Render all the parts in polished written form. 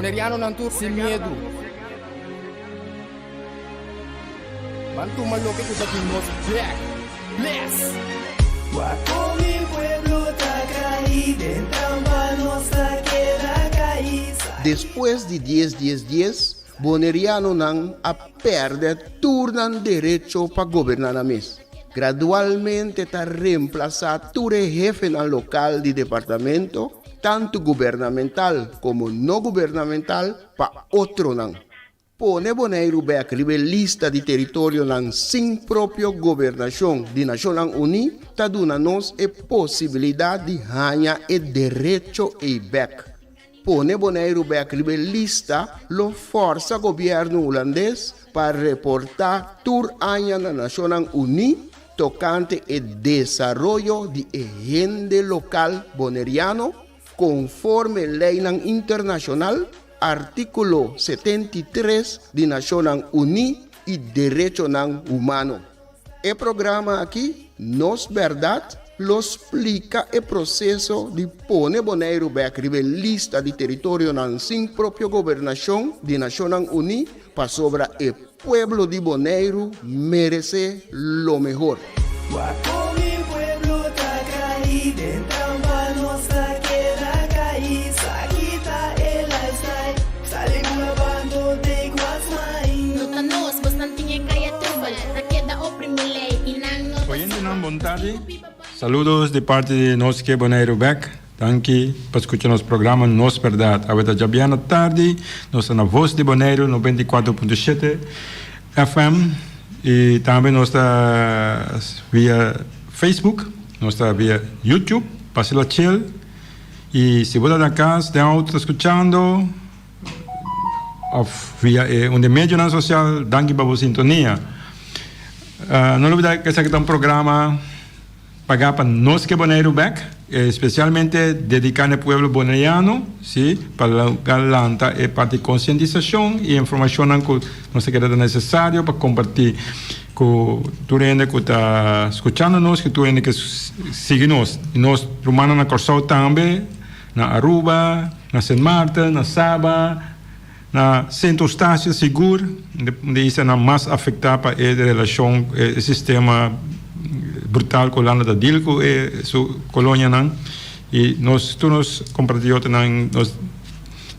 Boneriano ng tour sin miedo. Bantu maloke ko dati nos black. Bless! Guaco mi pueblo tacaí, dentamba nossa queda caí. Después de 10, Boneriano nang a perder turnan derecho para gobernar a mes. Gradualmente está reemplazado el jefe local de departamento, tanto gubernamental como no gubernamental, para otro nang. Pone Bonaire back lista de territorio nang sin propio gobernación de Naciones Unidas, ta duna nos a posibilidad de ganhar el derecho e back. Pone Bonaire back lista lo forza gobierno holandés para reportar tour año na Naciones Unidas tocante el desarrollo de agente local boneriano conforme ley internacional, artículo 73 de Naciones Unidas y Derecho Humano. El programa aquí, Nos Verdad, lo explica el proceso de poner Bonaire back lista de territorio sin propia gobernación de Naciones Unidas para sobre el pueblo de Bonaire merece lo mejor. Guaco mi pueblo tacaí, dentamba nossa queda caí. Sakita el lifestyle, sale grabando de guasmain. Nota nos, bastante kaya trubal, ta queda oprimile, inang no. Oyente nan bom tarde. Saludos de parte de Nos que Bonaire Back. Danke por escuchar nos programa Nos Verdad. Ahorita ya bien tarde, nos na Voz de Bonaire 94.7 FM y también nos está via Facebook, nos está via YouTube, pase la chill. Y si vos estás acá, estás escuchando via un medio social, danke por vuestra sintonía. No olviden que este es un programa pagar para Nos que Bonaire Back, especialmente dedicado al pueblo bonaireano, ¿sí? Para la parte de concientización y información que nos queda necesario para compartir con tu gente que está escuchándonos, que tu gente que sigue-nos. Y nos rumano na Corsau también, na Aruba, na Saint Martin, na Saba, na Centro Estácio Seguro, onde isso é mais afetado para a relação, o sistema brutal com a Holanda da Dilco e sua colônia não e nós todos compatriotas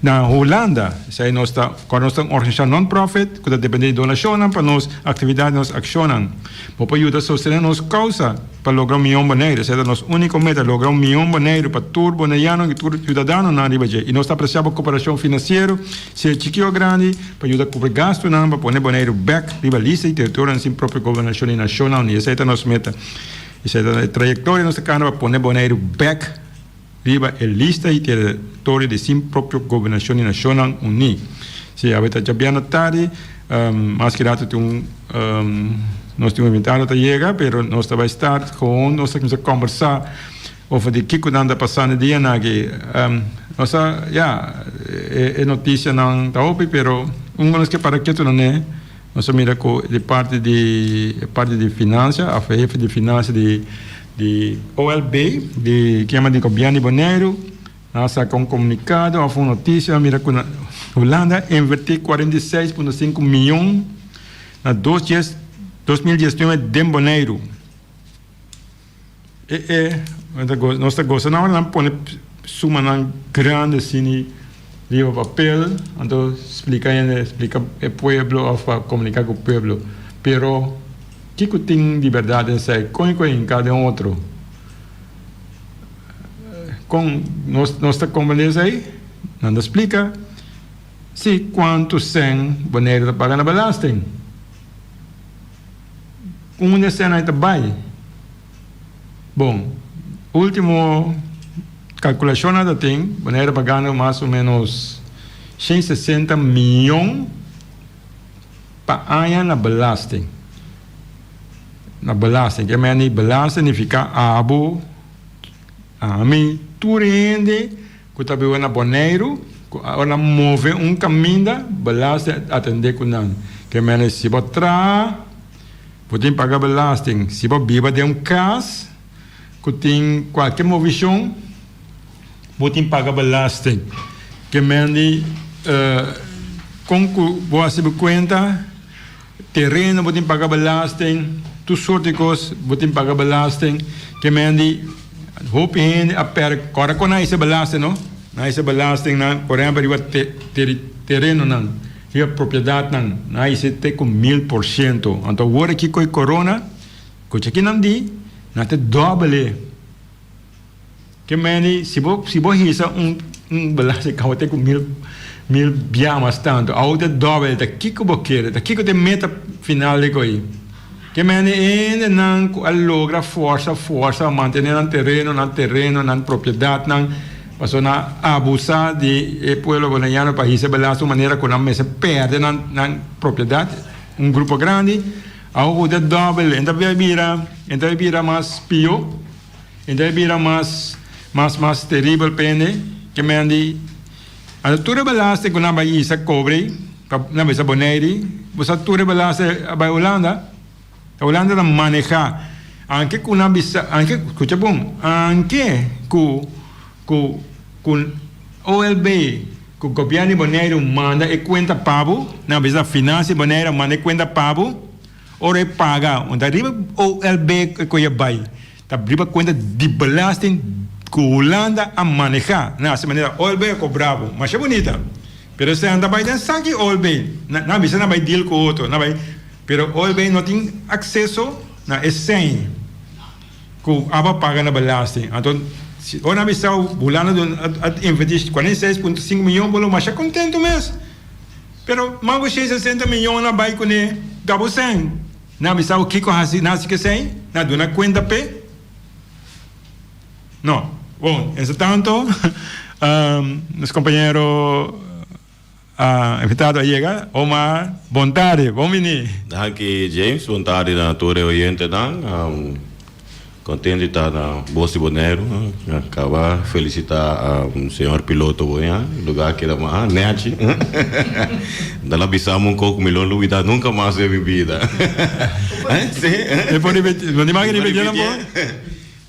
na Holanda sei nós está quando nós estamos organização non-profit que depende de donação para nós atividades nós acionam para ajudar a sostener nossa causa para lograr milhão Bonaire sei nosso único meta lograr milhão Bonaire para todo bonaireano e todo cidadão na Ribaje e nós está apreciando cooperação financeira se é chiquinho ou grande para ajudar a cobrir gasto não para pôr Bonaire back rivalista e território sem própria governação nacional e essa é a nossa meta essa é a trajetória nossa cara para pôr Bonaire back riba a lista e território de sem própria governação nacional unida se a veta já bem tarde mais que rato nós temos inventado para chegar, mas nós vai estar com nós vamos conversar over de que anda passando dia na que nossa é notícia não está open, pero uns que para que tu não é nós mira com de parte de finanças a chefe de finanças de OLB de que chama de governo de Bonaire nossa com comunicado a notícia mira com Holanda invertir 46,5 milhões na 2019 de Bonaire. Nós gostamos de pôr suma grande assim, livro papel, então explica o pueblo, ou comunicar com o pueblo. Pero, o que tem de verdade em cada outro? Com nós estamos conversando aí, não explica se quanto sem Bonaire está pagando belasting. Uma cena está bem. Bom, último calculação nada tem, Bonaire pagando mais ou menos 160 milhões para ano na belasting. Na belasting, que é belasting significa abo, a mim, tu rende, que está bem na Bonaire, agora move caminho, belasting atender com não, que é se botar pode pagar belasting. Se você vive de casa, que tem qualquer movição, pode pagar belasting. Que mende com você conta, terreno botem pagar belasting, tu soorten coisas botem pagar belasting, que mendi hoop heen a per kora kona ise belasting no, na ise belasting na por exemplo riba terreno nan, riba propriedade nan, na ise te com 1000%, então agora que coi corona, coi aqui não di, na te doble, que mendi se bo hisa belasting kau te com 1000 biamas tanto, ao te doble, te kiko boqueira, te kiko te meta final de coi. Que mene ainda não logra força manter no terreno, na propriedade, não passou na abusar de pueblo boliviano para receber de maneira que não se perde na propriedade, grupo grande, ao de doble, então vira mais pior, então vira mais terrível pene, que mene a altura belaste que não vai isso cobre, não vai saboneiri, você altura belaste vai Holanda. A Holanda não maneja, anche com uma visa, anche, escucha bom, anche com OLB, com o governo boneiro manda e conta pago, na visa finança boneira manda e conta pago, ora paga, onde arriba OLB que coia vai, tá arriba conta de belasting que Holanda a manejar, nessa maneira OLB é cobrado, mas é bonita, pero se anda vai dar saque OLB, na visa não vai deal com outro, não vai. Pero OLB não tem acesso na essência que aba paga na belasting. Então, se ona bisau bulana a investir 46,5 milhões, bolo mas é contento mesmo. Pero mango 60 milhões na vai com ele, dá sem. Na bisau kiko hasi nasi que sem, na dona conta pe. Não. Bom, esse tanto, nos companheiros invitado a chegar, Omar, boa tarde, bom venir. Aqui, James, boa tarde na Torre Oriente, contente de estar na Bolsa Boneiro, acabar felicitar o senhor piloto, lugar que era mais, Neachi, da bisamos pouco melhor, Luida, nunca mais em minha vida. Sim? Não pode repetir, não pode?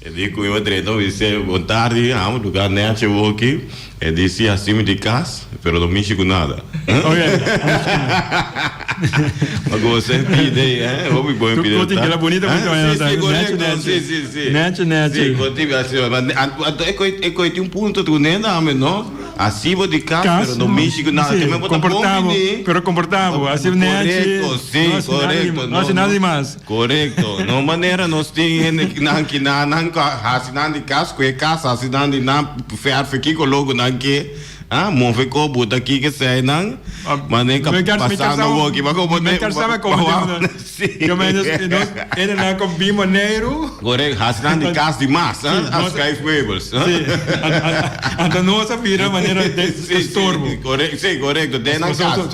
Eu digo, eu disse, boa tarde, lugar Neachi, eu aqui. Eu disse acima de casa, mas não mexe com nada. Mas você pede, vamos bom pedir. Tu tem que bonita muito sim. Net. Sim, contigo assim, é que tem ponto tu nem dá, não? Acima de casa, mas não mexe com nada. Comportável, assim net. Correto, sim, correto. Não hace nada demais. Correto. Não maneira nós temos que não assinando de casa, com a casa assinando de não fer fique com logo não que mon fe ko buta aqui que sai não mas nem passando o aqui vai como nem quer saber como que menos ele não com bimoneiro correto assinando de casa demais as cais meubles então nossa vira maneira de estorbo correto sim correto de na casa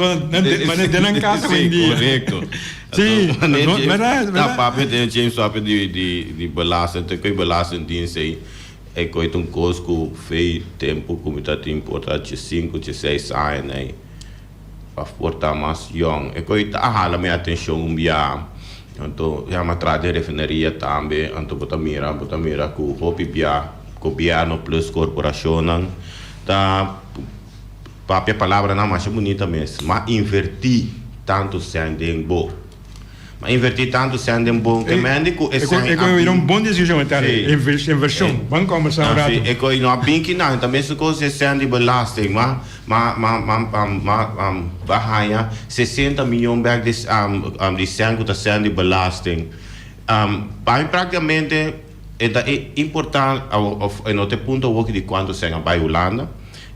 mas de na casa sim correto sim verdade tá papo de James papo de balança tem que balança tem sei é que um cosco fez tempo como está importante 5, 6 anos né para portar mais young é que está a minha atenção dia então já me traz de refinaria também então botar mira com o hobby governo plus corporação tá para a palavra não mais bonita mesmo mas invertir tanto sendo em bom mas invertir tanto sendo em bom que médico é uma boa decisão inversão vamos conversar agora é que não há bem que não também se coisa sendo de belasting mas bahaya 60 milhões de sangue está sendo de belasting praticamente é importante no outro ponto de quanto sangue vai Holanda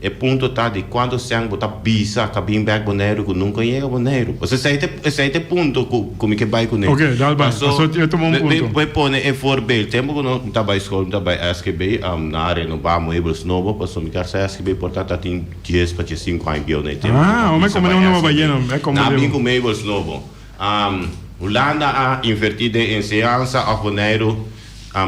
e ponto tá de quando sangue botar bisa cabim back boneiro que nunca chega boneiro você sai te ponto como que vai com ele ok dá bem só eu tomo ponto vai pôr é forbe tempo que não tá vai escola tá vai SKB na área no bar moebles novo passou me quer sai SKB portanto tem 10 para 5 anos que eu nem tempo mas como não vai é como na bem com moebles novo Holanda a invertido em ciência a boneiro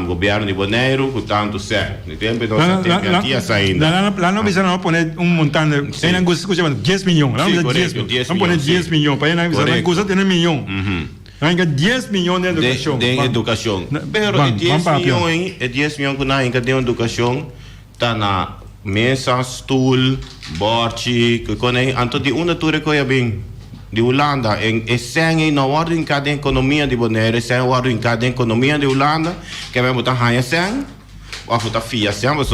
governo de Boneiro, portanto, certo. No tempo, nós temos aqui a saída. Lá não precisamos pôr montante, ainda não custa 10 milhões. Lá não precisa 10 milhões. Vamos pôr 10 milhões, para ainda não custa 10 milhões. Ainda 10 milhões de educação. De educação. Pero 10 milhões que ainda de educação, está na mesa, stool, Borchi, que quando anto de uma tour que eu bem de Holanda, e sem na ordem em cada economia de Bonaire, sem ordem em cada economia de Holanda, que vai botar raia sem, ou botar fia sem, mas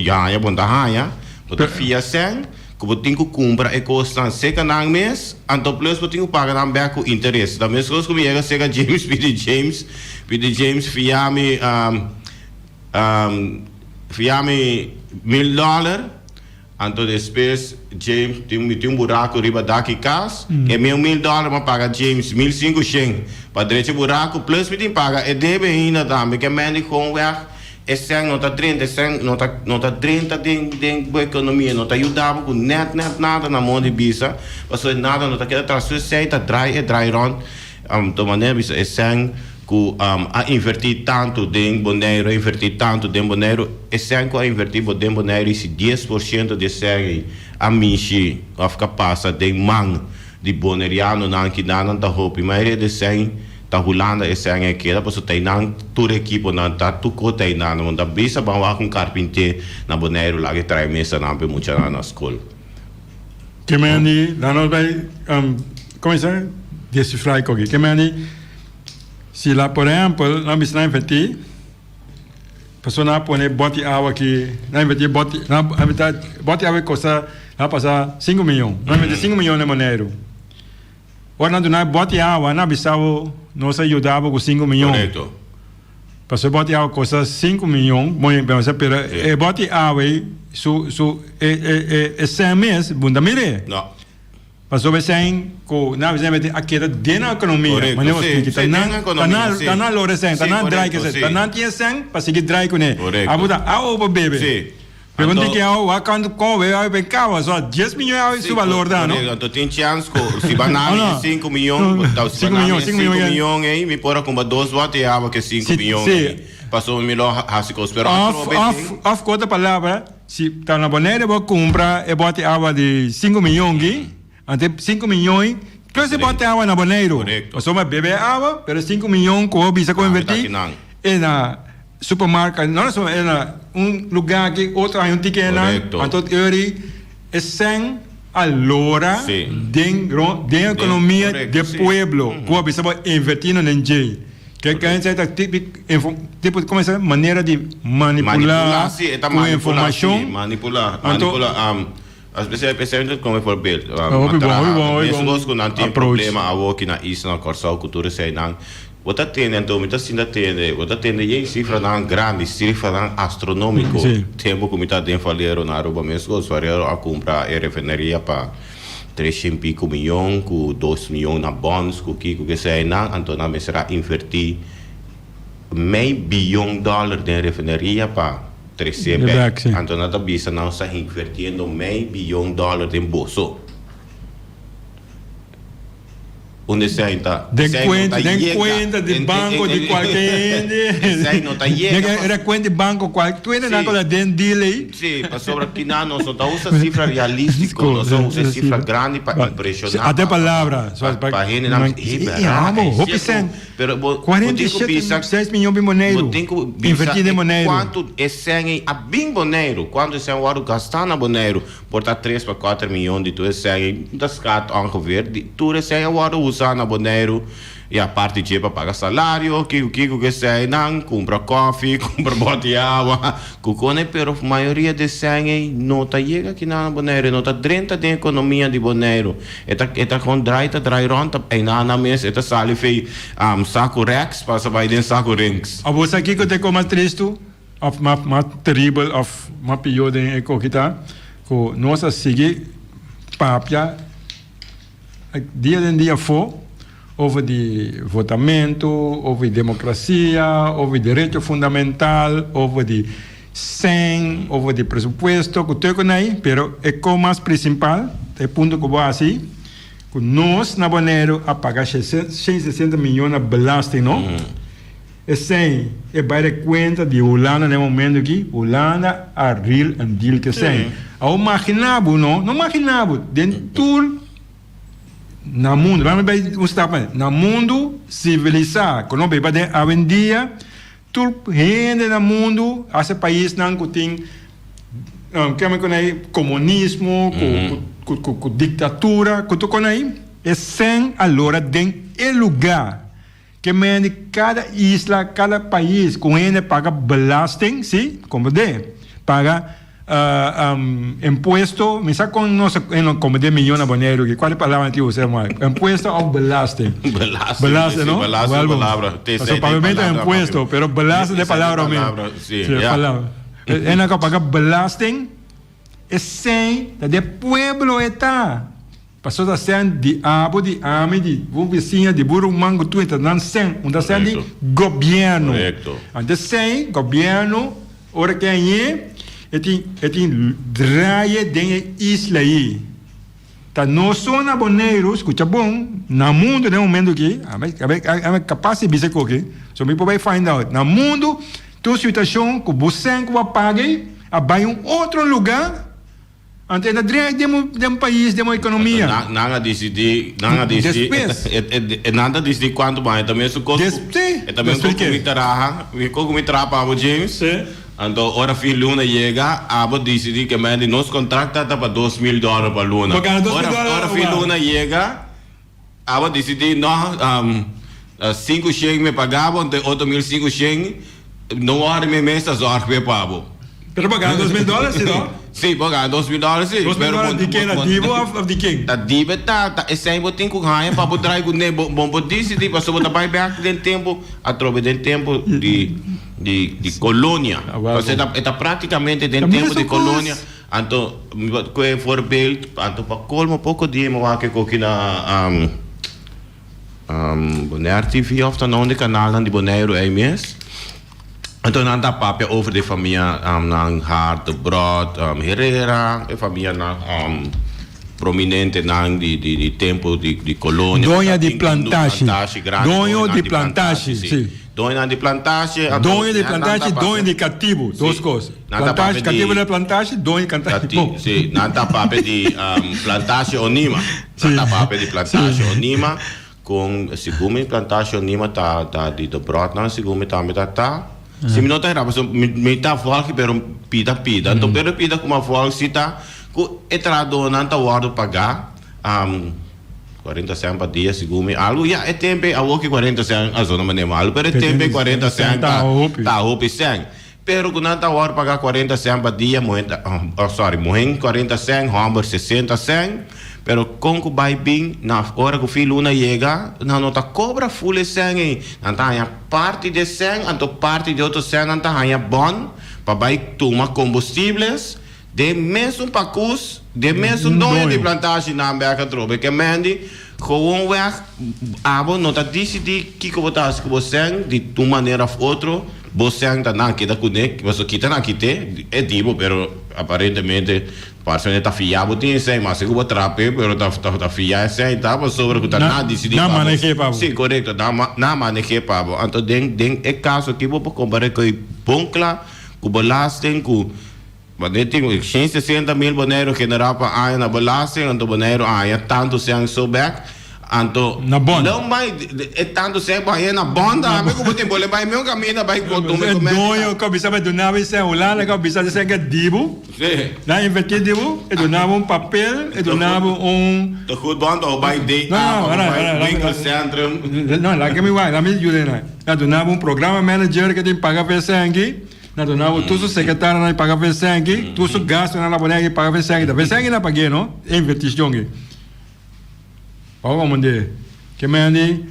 já botar raia, botar fia sem, que você tem que comprar e custa seca na mês, então plus você tem que pagar também com interesse. Da mesma coisa que eu chega James, pedi James, fiame $1,000, então depois James tem buraco riba daqui casa, e $1,000 mas paga James 1.500 para direito buraco plus me tem paga e deve ainda também que mande com é sem nota 30 nota 30 de boa economia nota ajudava com net nada na mão de bisa passou nada nota que transfer sei tá dry run de maneira bisa é sem que a invertir tanto de Bonaire é sem que a invertir de Bonaire se 10% de sem a michi vai ficar passa de man de boneriano não que não tá roupa mas é de sem ta Holanda é sem aquela pessoa tem não toda equipe não tá tu cota aí não da bisa bawa com carpinteiro na Bonaire lá que traz mesa na muito na escola que mani lá nós vai começar decifrar aqui que mani se lá por exemplo na bisa invertir pessoa não põe bote água aqui na invertir bote água custa lá passar 5 milhões na invertir 5 milhões na Bonaire ora não bote água na Bissau nós ajudava com 5 milhões. Correto. Passou bote água custa 5 milhões, muito bem, mas bote água é 100 meses, bunda mire. Não. Passou bem sem com na visão de aqui dentro da economia, mas não é que tá na lore sem, tá na dry que tá na tinha sem, para seguir dry com ele. Abuda água bebê. Sim. Pergunta que a quando come a bem cava só 10 milhões seu valor dá, não? Então tem chance se banana 5 milhões, então 5 milhões aí me pôr com 2 bote água que 5 milhões. Passou melhor rásico esperar. Off conta palavra, se tá na Bonaire vou comprar e bote água de 5 milhões, até 5 milhões. Que se bote água na Bonaire? Passou uma bebê água, pero 5 milhões com bisa convertir. E na supermercado, não só é lugar que outro aí ticket então é sem a lora de economia de pueblo que a pessoa investir no NG que é certa tipo como é maneira de manipular com informação manipular às vezes é pensando como for bem mesmo quando não tem problema aqui na isla na Corsal cultura sei não Você tem então muita você tem aí cifra não grande, cifra não astronômico. Tempo que muita gente falaram na Aruba mesmo, falaram a comprar a refineria para 300 pico milhões, com 2 milhões na bonds, com que sei não, então não será invertir $500 bilhão de refineria para 300. Então nada bisa não está invertindo $500 bilhão em bolso. Onde se ainda den cuenta de banco de qualquer era conta de banco qualquer não coisa den delay sim para sobre aqui não só usa cifra realística não só usa cifra grande para impressionar até palavra para gente não pero 46 milhões de Bonaire invertir de Bonaire quanto é sem a bem Bonaire quando se agora gastar na Bonaire portar 3 para 4 milhões de tu sem das cat ongeveer de tu sem agora usar na Bonaire e a parte de para pagar salário que sei não compra coffee compra bote água cucone pero a maioria de sem não tá chega aqui na Bonaire não tá dentro da economia de Bonaire eta com dry run tá na mês eta sale fei saco rex passa vai dentro saco rings a você aqui que te como triste of ma terrible of ma pior de eco kita ko nossa seguir papia dia em dia over de votamento, over democracia, over direito fundamental, over de sem, over de presupuesto, que tudo aí, pero é como mais principal, é ponto que vou assim, que nós na Bonaire a pagar 160 milhões de belasting, não? É sem, é para conta de Holanda no momento aqui, Holanda a real and deal que sem. Ao imaginava, não imaginava, dentro na mundo, vamos ver o stapa, na mundo civilizado, quando vai para a vendia, tudo gente no mundo, esse país não tem que me conhece comunismo, com ditadura, que tu conhece, é sem a hora de lugar que me cada isla, cada país, com ele paga belasting, sim, como de, paga impuesto, me sabe com nós como de milhões de aboneiro, que qual é a palavra que usa mais? Impuesto ou belasting? Belasting, não? Belasting é palavra. O pagamento é impuesto, pero belasting é palavra mesmo. Sim, palavra. Ele que paga belasting é sem, de pueblo está. Passou da cena de abo, de ame, de vizinha, de burumang, tu está dando sem, da cena de governo. Correto. Então, sem governo, ora quem é draia de isla aí. Tá não só na boneiro, escuta bom, na mundo no momento aqui, é capaz de dizer que, so me pode find out. Na mundo, tua situação que você que vai pagar, vai um outro lugar. Ante na direct de país, de uma economia. Nada decidir, nada decidir quanto mais. Também isso custa. Também como me trabalha, James. Então, hora fim luna chega, abo decidir que mande nos contrata para $2,000 para luna. Hora fim luna chega, abo decidir não 5 sheng me pagava, então 8.500 sheng, não hora me mesa zorg me pago. Pero pagando $2,000, não? Sim, pagando $2,000, sim. $2,000 de quem? Nativo ou de quem? Nativo é sempre tem que ganhar para poder trazer bom decidir para sobre vai back do tempo, através do tempo de colônia. Você está praticamente dentro do tempo de colônia. Então, que for built, então para colmo pouco dia me vai que aqui na Bonaire TV of dan on de kanaal de Bonaire é mês. Então não dá papel over de família na Hart, Broad, Herrera, de família na prominente na de tempo de colônia. Dona de plantagem. Dona de plantagem, sim. Dona de plantagem. Dona de plantagem, dona de cativo, duas coisas. Plantagem, cativo de plantagem, dona de cativo. Sim, não dá papel de plantagem onima. Não dá papel de plantagem onima. Com segundo plantagem onima tá de Broad, não segundo também tá. Se me não está errado, me tá falando pero pida. Então pero pida como fala se tá com entrada não tá hora pagar 40 cents por dia segundo algo já é tempo a o que 40 cents a zona manemal pero é tempo 40 cents tá roupa cents pero quando não tá hora pagar 40 cents por dia moeda moen 40 cents hamburger 60 cents pero com que vai bem na hora que o filho não chega não tá cobra full cents não tá a parte de cents então parte de outro cents não tá a bom para vai tomar combustíveis de mesmo pacus de mesmo dono de plantagem na América trobe que mande gewoon weg abo não tá decidir que botar que você de uma maneira ou outra você tá não que da conec você quita não quite é tipo pero aparentemente parece tá fiável tem sei mas eu vou trape pero tá fiável sei tá sobre que tá nada decidir não maneje pavo sim correto não maneje pavo então den é caso que vou comparar com boncla com belasting com mas tem 160 mil boneiro general para a na belasting então boneiro tanto sem soback então não vai é tanto sem vai na bonda me como tem bole vai meu caminho vai com tu me come doio que bisa vai donar vai lá que bisa de ser dibo na investir dibo e donava papel e donava the good bond ou vai de winkel centrum não lá que me vai lá me ajuda lá donava programa manager que tem paga sangue na donava tu su secretário na paga sangue tu su gasto na boneca paga sangue da sangue na paguei não investição que vamos ver que me andi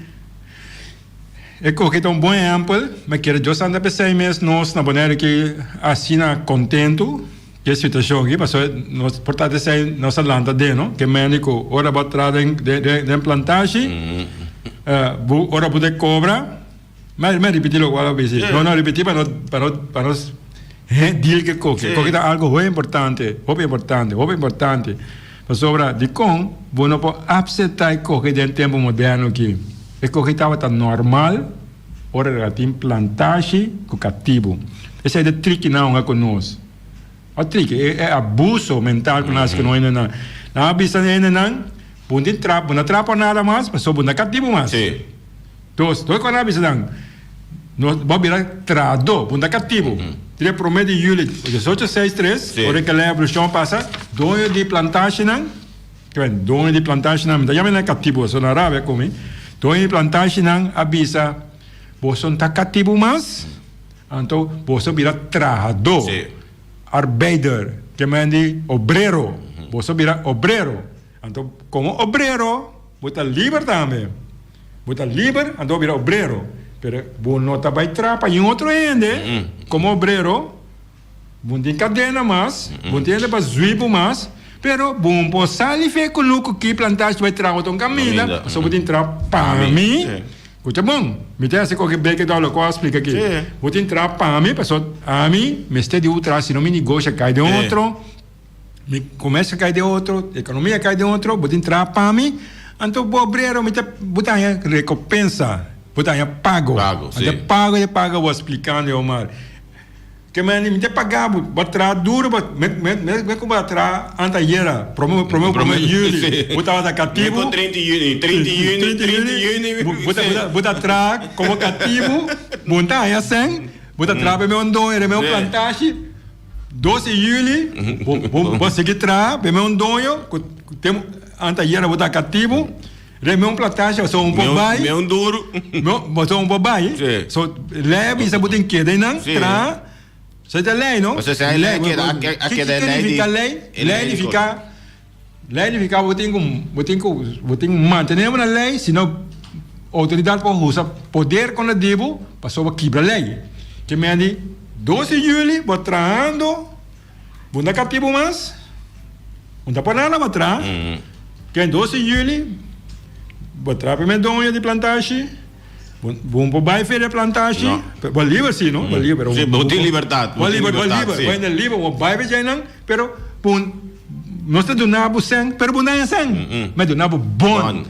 é que é um bom exemplo mas que eu ando para 6 meses nós na boneira que assina contento que a situação aqui passou nós portanto sei nós Atlanta de não que me andi com hora para de plantagem hora para cobra mas repetir lo qual vez não repetir para nós deal que coque é algo muito importante sobre de com bueno por aceitar coque dentro tempo moderno aqui é coque estava tão normal ora era tem plantagem com cativo esse é o trick não é conosco o trick é abuso mental que nós que não ainda não avisa ainda não não trapa nada mais mas sobre cativo mais dois quando avisa não nós vamos virar trado, bunda cativo. Dia 1 de julho de 1863, hora que a revolução passa, dono de plantagem, dono de plantagem, mas já não é cativo, só na Arábia como, dono de plantagem avisa, você não está cativo mais, então você vira trado, arbeider, que manda obrero, você vira obrero, então como obrero, você livre também, você livre, então vira obrero. Pero bom não está vai trapa em outro ende, como obreiro, bom tem cadena mais, bom tem para zuibo mais, pero bom por sair fe com o que plantagem vai trazer outro caminho, só bom tem trapa para mim, Escuta bom, me tem essa coisa que dá o qual explica aqui, vou te entrar para mim, pessoal, a mim, me está de outra, se não me negócio cai de outro, me começa a cair de outro, economia cai de outro, vou te entrar para mim, então o obreiro me tem botar recompensa. Botanya pago. Sim. Pago, vou explicando, Omar. Que me te pagar, botar duro, me como botar anteira, promo Yuli, botar da cativo. 30 Yuni. Botar atrás como cativo, botar aí assim, botar atrás para meu andonho, meu plantagem. 12 Yuli, vou seguir atrás, para meu andonho, tem anteira botar cativo. Remeu plantagem, sou bobai. Meu duro. Sou bobai. So leve isso botem que daí não tra. Você tem lei, não? Você tem lei que significa lei? Lei fica botem manter uma lei, senão autoridade pode usar poder quando devo, passou a quebrar lei. Que me andi 12 de julho, botando, bunda cativo mais, bunda panela botar. Que 12 de julho botar para medonha de plantagem, bom para baixo de plantagem, bom livre sim, não? Bom livre. Sim, bom tem liberdade. Bom livre, bom livre, bom baixo já não, pero bom nós temos do nabo sem, pero bom não é sem, mas do nabo bom,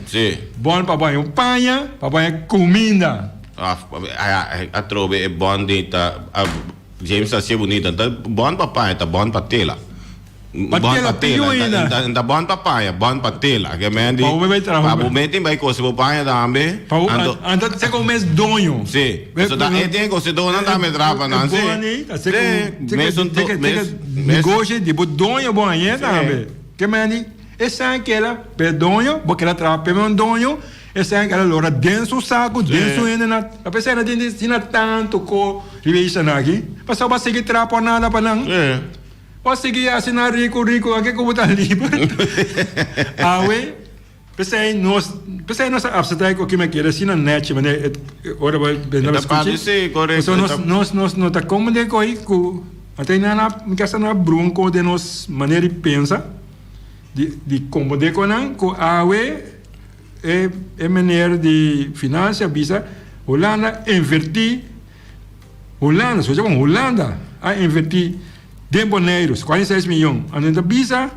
bom para banho panha, para banho comida. A trove é bom de tá, James está se bonita, tá bom para panha, tá bom para tela. Bon patela, da bon papaya, bon patela, que me andi. Pabu metin vai coisa papaya também. Anda se comes donho. Sim. Isso da tem coisa donho não me trava não sei. Negócio de donho bom aí também. Que me andi. Essa aquela pedonho, porque ela trava pedonho. Essa aquela lora denso saco, denso ainda na. A pessoa não tem tanto co revista aqui. Passou para seguir trapa nada para não. Pode seguir assinar rico, aqui como está livre. Awe, pensei nós abstrair o que me quer assim na net, mas agora vai pensar nas coisas. Nós não tá como de coi, até na questão na bronco de nós maneira de pensar, de como de conan, com awe é maneira de finança, visa Holanda invertir, só chamam Holanda a invertir de boneiros, 46 milhões. A gente visa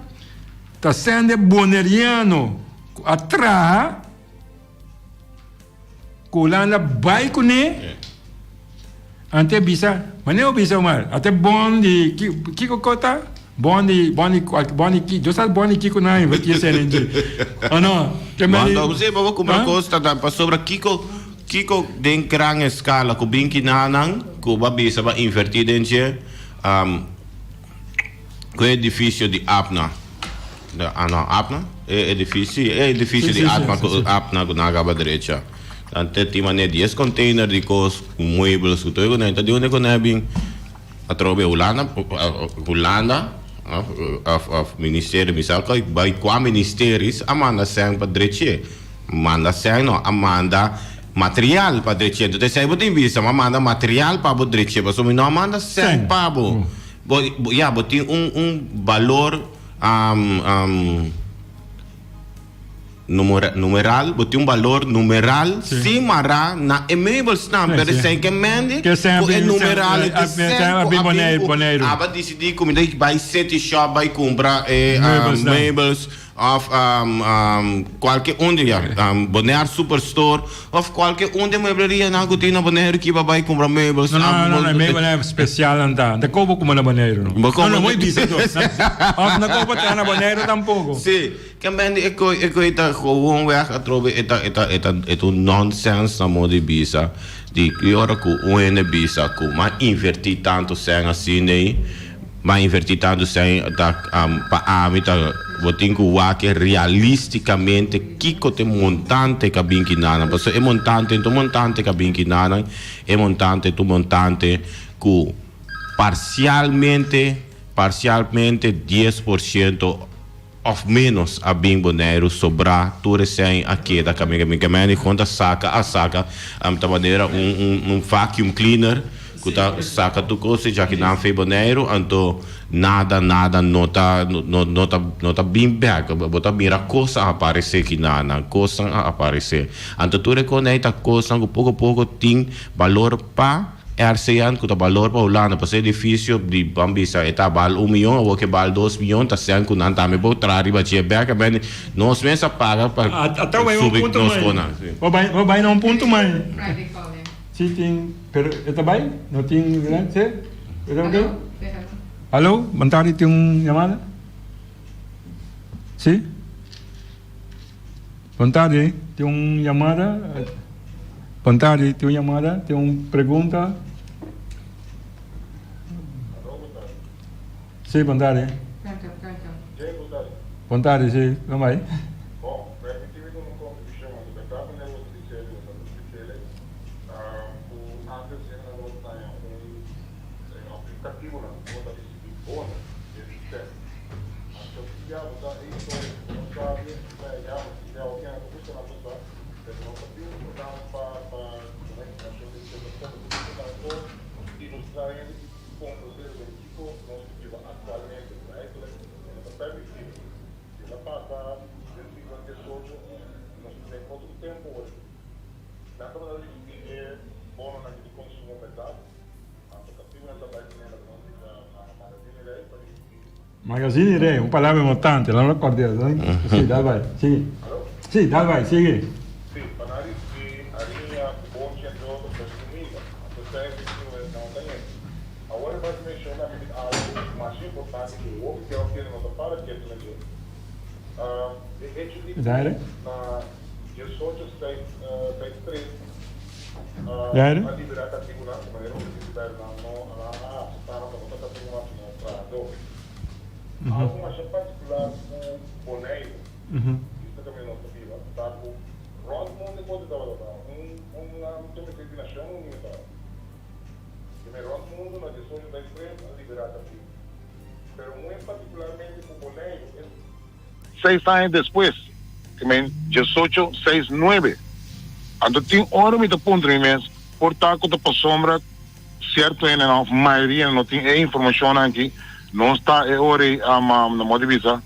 está sendo boneriano atrás, que Holanda vai com ele, ante visa, mas não visa mais, até bom de Kiko Cota, bom de eu sabe bom de Kiko não invertir esse energia. Ah não, que mais? Mas você vai comprar coisa para sobre Kiko de grande escala, com bem que não, que vai visa vai invertir dentro. O edifício de Apna, Apna? É edifício de Apna que na gaba direita. Então tem maneira 10 containers de coisas, muebles, tudo isso. Então de onde que não é bem a trobe Holanda, ministério, misal vai com ministérios, amanda sang para direita, manda sang não, amanda material para direita. Então se aí você visa, amanda material para direita, mas não amanda sang para tem valor numeral, tem valor numeral, sim, mará na e-mails também, pero sem que mande, o numeral é boneiro. Aba decidi como daí vai set shop, vai comprar e-mails of qualquer onde bonear superstore of qualquer onde meblaria na gotina boneiro que vai comprar mebles não é especial anda da como na boneiro não muito isso na como tá na boneiro tampouco sim que mende é coita gewoon weg a trove eta nonsense na modo de bisa de que hora que o bisa que mas invertir tanto sem assim né mas invertir tanto sem da para a mim tá botin que o que realisticamente kiko te montante que bem que nada porque é montante tu montante que bem que nada é montante tu montante que parcialmente 10% of menos a bem boneiro sobrar tu recém aqui da caminho conta saca da maneira um vacuum cleaner que tá saca tu coisa já que não fez boneiro então nada nota bem back bota mira coisa aparecer que nada coisa aparecer então tu reconhece coisa que pouco tem valor para RCN que o valor para Holanda para ser difícil de bambisa eta bal 1 milhão ou que bal 2 milhões tá sendo que não tá me botar riba de back bem nós mesmo paga para até vai um ponto mais vai não ponto mais sim tem pero está bem não tem grande é ok alô Bantari tem chamada sim Bantari tem chamada Bantari tem chamada tem pergunta sim Bantari Bantari sim vamos aí Magazine Rei, uma palavra importante, não recordo, sim, dá vai, sigue. Sim, dá vai, sigue. Sim, para que a linha bom centro do consumidor, a sociedade que não tem. Agora vai mencionar algo mais importante que o que eu quero notar para que tu veja. Daire? Na 1863 Daire? a liberdade da segurança, mas eu não sei se alguma coisa particular com boneiro, isso também não sabia, tá? O Rosmond pode dar uma determinação universal. Primeiro, Rosmond na 1863 a liberdade da segurança. Pero muito particularmente com o boneiro, 6 anos depois, também 1869. Então tem hora me ponto mesmo, por tal que a sombra certo é na maioria não tem informação aqui. Não está hora na moda visa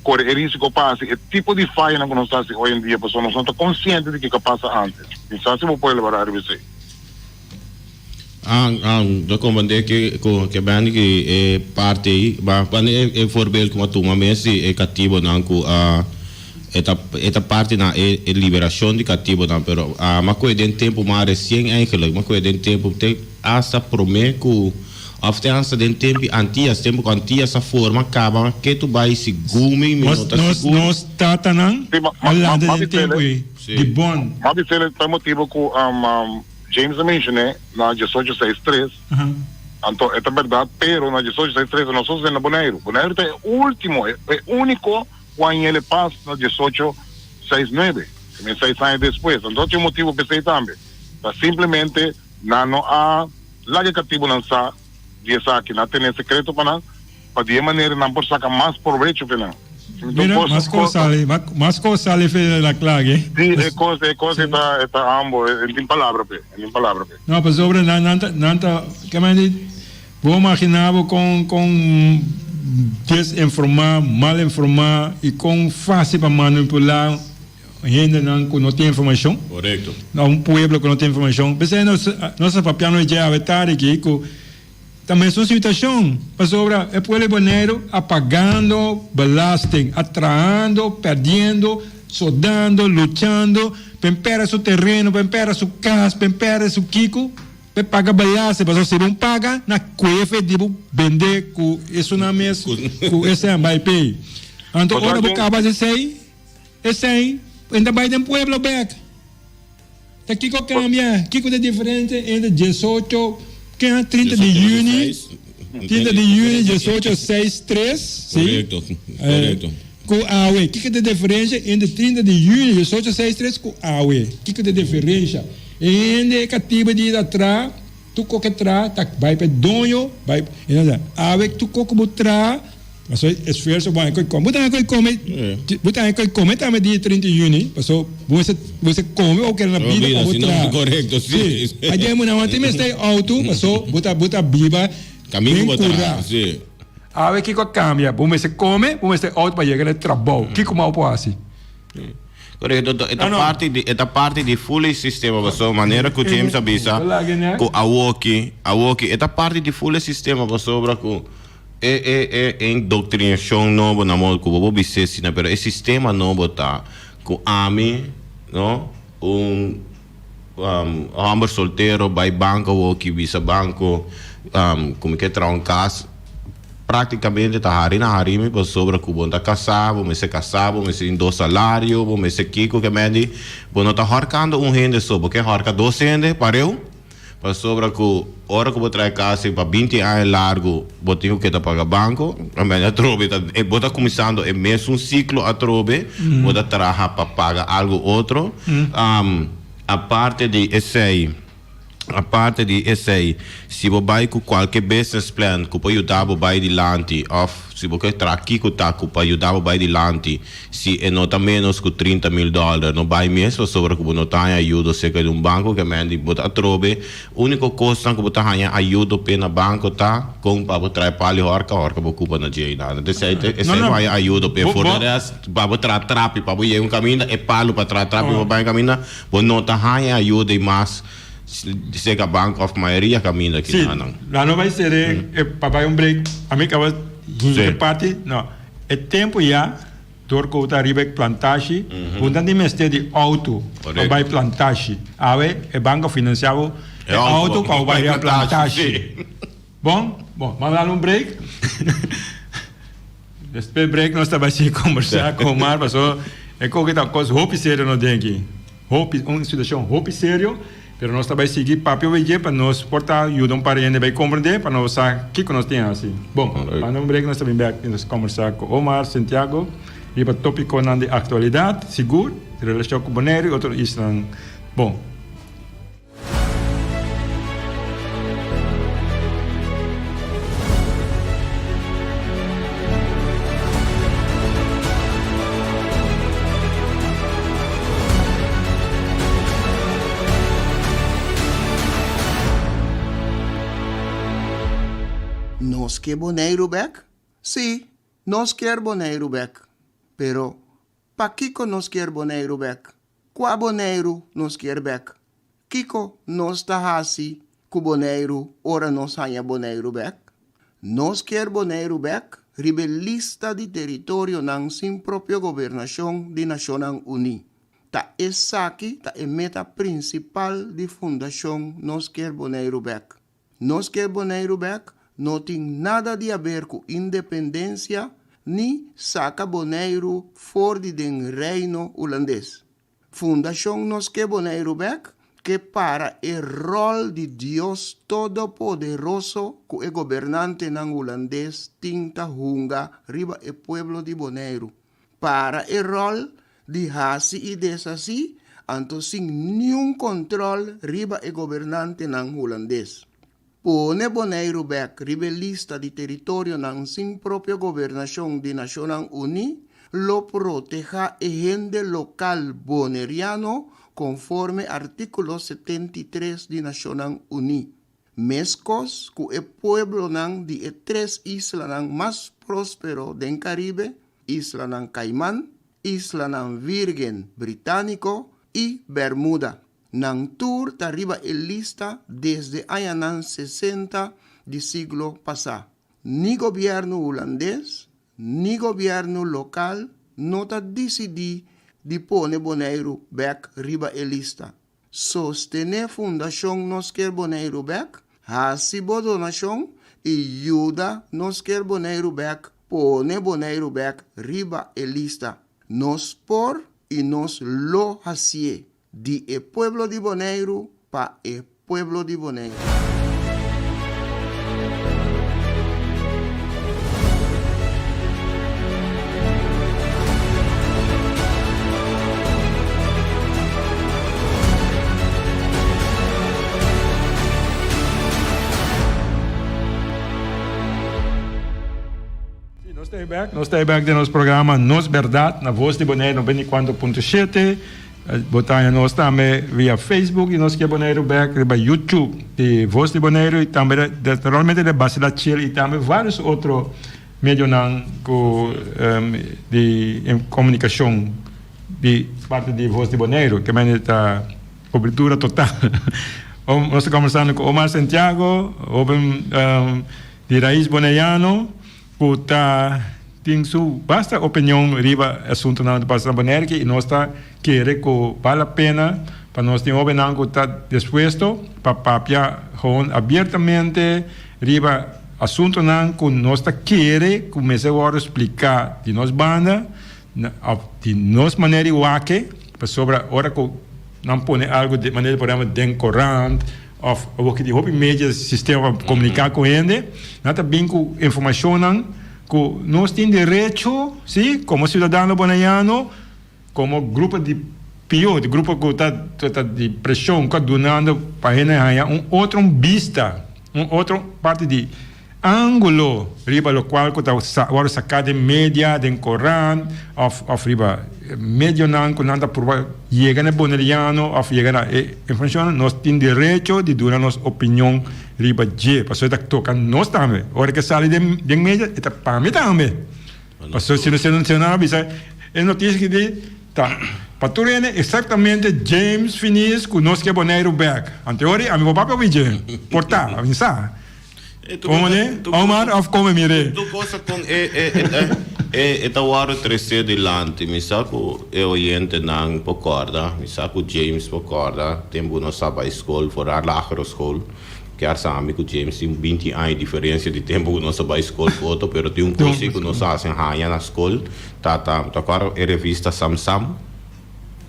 corre risco passa é tipo de falha que não está hoje em dia a pessoa não está consciente de que passa antes então se você pode levar a você eu compreendo que bem que é parte aí mas quando é formal como tu mas é cativo não que esta parte na é liberação de cativo não pero mas coisa de tempo mais recente eigenlijk mas coisa de tempo tem essa promessa que after den tempo antias tempo com antias essa forma acaba que tu vai se gume nós tata não ao do tempo aí de bom mas isso é motivo que James mencionou na 1863 então é verdade pero na 1863 nós somos na Bonaire é o último é único quando ele passa na 1869 também 6 anos depois então tem motivo para ser também simplesmente não há lá que cativo não está dia aqui não tem secreto para de maneira não por sacar mais proveito para não mira mais coisa ali fez na clague sim é coisa está ambos em palavra não mas sobre nanta que mais vou imaginar com desinformar mal informar e com fácil para manipular gente não tem informação correto um pueblo que não tem informação pensei nossa papel não é já vetar aqui também são situações para sobre o pueblo boneiro apagando belasting atraindo perdendo soldando lutando pempera seu terreno pempera sua casa pempera seu kiko paga belasting para se não paga na cuefe de vender com isso na mesa com esse vai pay então ora vou acabar esse ainda vai ter pueblo back Tá Kiko cambia, Kiko de diferente entre 18, que é 30 de junho, 30 de junho, 18, 6, 3, sim? Correto, correto. Com a UE, que é a diferença entre 30 de junho, 18, 6, 3 com a UE? Que é a diferença? Entre cativo de atrás, tu coque atrás, tá, vai para donho, vai, a UE tu coque atrás, mas o esforço vai com botar com come também dia 30 de junho, passou você come ou quer na vida com outra. Correto, sim. Aí eu não até me está auto, passou botar biba, Caminho botar, sim. A ver que cambia, você come, você auto para chegar no trabalho, que como pode assim? Correto, esta parte de full sistema, você maneira que o time sabisa, com a walkie, esta parte de full sistema, você sobra com em doutrinação novo na modo que vou dizer, pero o sistema novo tá com não, homem solteiro, vai banco, walkie, visa banco, como que traga um caso. Praticamente tá harina para sobra que bom tá casado, mas se casado, mas em 2 salários, mas se kiko que mende, bom tá horcando gente só, porque horca 2 gente, pareu? Para sobra que hora que vou trazer casa para 20 anos largo, vou ter que pagar banco, a minha trobe tá, vou tá começando é mesmo ciclo a trobe, vou tá trabalhar para pagar algo outro, a parte de esse se você vai com qualquer business plan que pode ajudar você vai adiante, ou se você está aqui que pode ajudar você vai adiante, se é nota menos que $30,000, não vai mesmo sobre que você não tem ajuda seca de banco que mende você trobe, a única coisa que você tem ajuda pelo banco tá com para você trazer para horca você ocupa na dia nada, então vai ajuda para for para você trazer trape para você ir um caminho é palo para trazer trape para vai caminhar, você não tem ajuda e mais se que a banca of maioria caminha aqui lá não vai ser papai break a mim que vai parte não é tempo já dor que está riba plantagem quando de mestre de auto vai plantagem a ver é banco financiado é auto para vai plantagem bom vamos dar break depois break nós estamos assim conversar com o Mar passou é que tá coisa hope sério não tem aqui hope uma situação hope sério. Pero nós também seguir papel VG para nos portar ajuda para ele vai compreender para nós saber o que nós temos assim. Bom, para não break nós também vamos conversar com Omar Santiago e para tópico de atualidade, seguro, relação com Bonaire e outro islam. Bom. ¿Nos quer Bonaire back? Sí, nos quer Bonaire back. Pero, pa Kiko nos quer Bonaire back? Qua Bonaire nos quer back? Kiko nos ta hasi ku Bonaire ora nos hanya Bonaire back? Nos quer Bonaire back? Rebelista de território nang sin propio gobernação de Nações Unidas. Ta esaki ta e meta principal de fundação Nos quer Bonaire back. Nos quer Bonaire back? Não tem nada de a ver com independência, nem saca Bonaire fora do reino holandês. Fundação Nos quer Bonaire back, que para o rol de Deus Todo-Poderoso, que o governante não holandês tinta hunga riba o pueblo de Bonaire. Para o rol de hasi e desasi, anto sem nenhum controle riba o governante não holandês. Pone Bonaire back rebelista de território não sem própria governação de Nações Unidas, lo proteja e gente local boneriano conforme artículo 73 de Nações Unidas. Mescos que o pueblo de 3 islas mais próspero do Caribe, Isla Caimán, Isla Virgen Británico e Bermuda. Nang tour arriba el lista desde años 60 del siglo pasado. Ni gobierno holandés, ni gobierno local no ta decidí de poner Bonaire back riba el lista. Sostener fundación Nos quer Bonaire back, hasibo donación y ayuda Nos quer Bonaire back, pone Bonaire back riba el lista. Nos por y nos lo hacie. de el pueblo de Bonaire para el pueblo de Bonaire. Nós estamos back de nosso programa Nos Verdade, na Voz de Bonaire 94.7. Botar nós também via Facebook e nós que Bonaire back via YouTube de Voz de Bonaire e também naturalmente de base da Chile e também vários outros meios de comunicação de parte de Voz de Bonaire, que é a cobertura total. Nós estamos conversando com Omar Santiago, de raiz bonaiano, que tem sua vasta opinião riba assunto na passada Bonaire e nós está querendo que vale a pena para nós ter opinião que está disposto para papiar abertamente riba assunto não que nós está querendo começar a explicar de nós banda de nós maneira igual sobre a hora que não põe algo de maneira por exemplo decorante ou que de hobby media sistema para comunicar com ele nada bem com informação que nós temos direito, sim, como cidadão bonaiano, como grupo de pior, de grupo que está de pressão, que donando para ele outra vista, outra parte de ângulo, riba lo qual que está agora sacado de mídia, de Coran, ou riba mídia não, que não está por chegar no bonaiano, ou chegar na informação, nós temos direito de dar nossa opinião riba de, para isso toca nós também. Hora que sai de mídia, está para mim também. Para isso se você não bisa, é notícia que diz, tá, para tu ver exatamente James Finis que nós que Bonaire back. Anterior, a meu papai vai dizer, portar, avisar. Como né? Omar, of como mire. Tu coisa com é hora crescer delante, me saco é oriente não pocorda, me saco James pocorda, tempo não sabe a escola, fora a escola. Que é amigo James tem 20 anos de diferença de tempo que nós vai escola foto, pero tem coisa que nós fazemos na escola, tá agora é revista Samsung.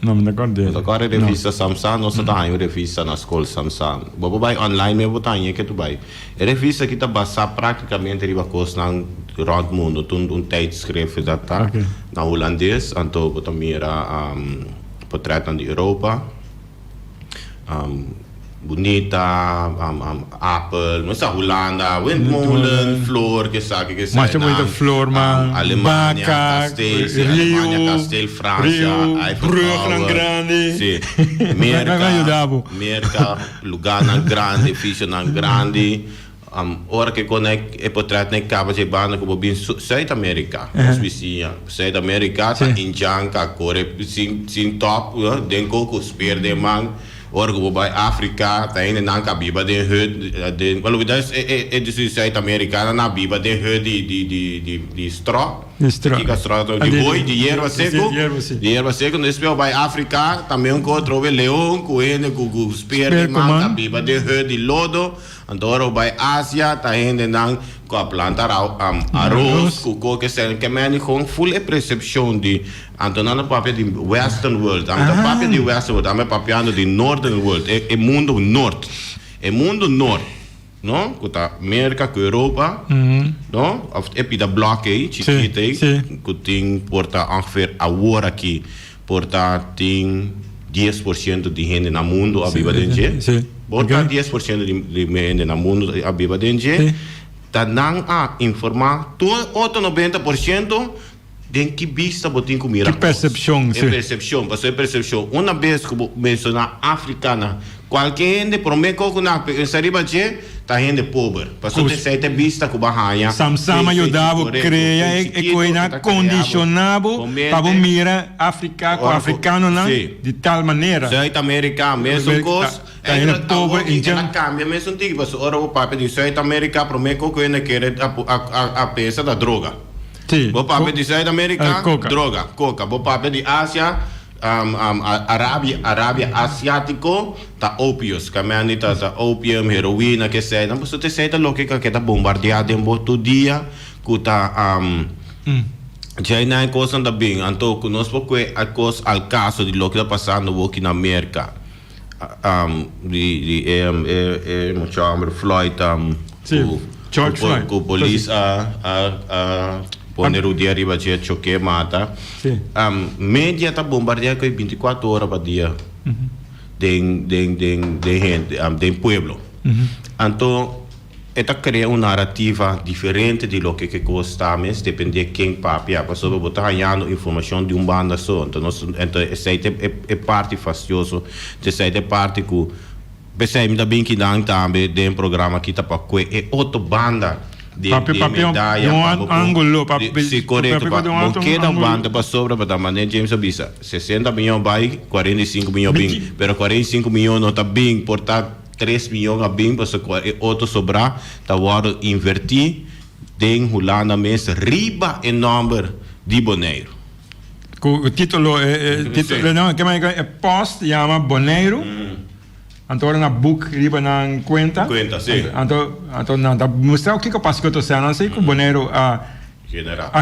Não me acordo. Agora é revista Samsung, nós tá em revista na escola Samsung. Vou vai online mesmo tá aí que tu vai. É revista que tá basada praticamente riba coisa na rond mundo, um tijdschrift dat tá na holandês, então botar mira portreto de Europa. Bonita, Apple, mas a Holanda, Windmolen, Flor, que sabe que mas tem muita flor, man. Alemanha, Castell, França, Eiffel grande. Sim. Merca, lugar grande, ficha grande. Ora que conecta é portreto nem cabo de banda como bem Zuid-Amerika. Nós vizinha Zuid-Amerika, tá em Janka, Core, sim top, denko com os perde man. Ora que vai África, tá ainda não cabiba de hut, quando das é de Zuid-Americana na biba de hut de straw, que straw de boi, de erva seco, nesse vai África, também encontrou leão, coelho, com espera, man, cabiba de hut de lodo, então vai Ásia, tá ainda não com a planta arroz, com que se que me com full percepção de Antonano papel de Western World, papel de Western World, papel de Northern World, é mundo norte, não? Que tá América, com Europa, não? É pida bloco aí, chiquita aí, que tem porta ongeveer agora aqui, porta tem 10% de gente no mundo a viva dentro, porta 10% de gente no mundo a viva dentro, tá não a informar todo outro 90% tem que vista botin com mira. Que percepção, sim. É percepção, para ser percepção. Uma vez que mencionar africana, qualquer gente promete que na sariba je, tá gente pobre. Para ser certa vista que bahaya. Samsama ajudava a criar e coisa condicionável para mira África com africano não de tal maneira. Zuid-Amerika mesmo coisa. É pobre e já cambia mesmo tipo, para ora o papel de Zuid-Amerika promete que ele quer a peça da droga. Vou papel de Zuid-Amerika, droga, coca. Vou papel de Ásia, Arábia asiático, tá ópios. Caminhando tá opium, heroína, que seja. Não você sei da lógica que tá bombardeado em todo dia, que tá Já não é coisa também, então conosco que a coisa al caso de lo que está passando aqui na América, muito homem Floyd, George Floyd, com polícia a poner o dia arriba de choque mata, média tá bombardear com 24 horas por dia, de gente, de pueblo, então esta cria uma narrativa diferente de lo que costamos, depende de quem papia, para sobre botar ganhando informação de banda só, então essa é parte fastidioso, essa é parte que pensei ainda bem que não também de programa que tá para é outra banda de medalha, ângulo, sim, correto, porque da banda para sobre para da maneira James avisa, 60 milhões vai, 45 milhões bem, pero 45 milhões não tá bem, portanto 3 milhões a bem, para outro sobrar, tá hora invertir, tem Holanda mesmo, riba em número de Bonaire. O título não, que é post, chama Bonaire. Então, na book, riba na conta. Conta, sim. Então, na mostrar o que eu passo que eu estou sendo, assim, que o Bonaire a generar.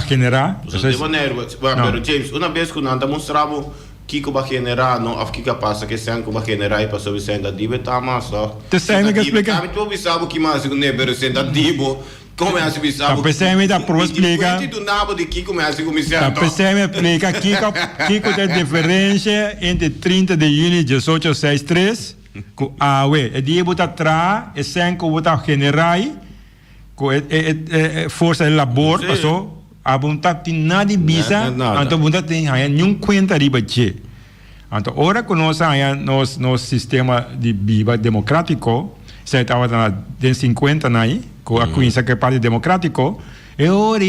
De Bonaire, pero James, uma vez que nós mostramos que vai generar, não, o que passa que se vai generar e passou a ser da diva, tá mais só. Te sei me que explica. Tu sabe que mais que não é pero ser da diva. Como é assim, sabe? Tá pensando me dá pro explicar. E do nabo de que como é assim começar. Tá pensando me explica que tem diferença entre 30 de junho de 1863 com a é dia botar atrás, é sem que botar generar, com força de labor, passou. A vontade tem nada de visa, então a vontade tem nenhum conta de bater. Então, ora que nós nosso sistema de viva democrático, se estava na 50 aí, com a coisa que é parte democrático, e ora,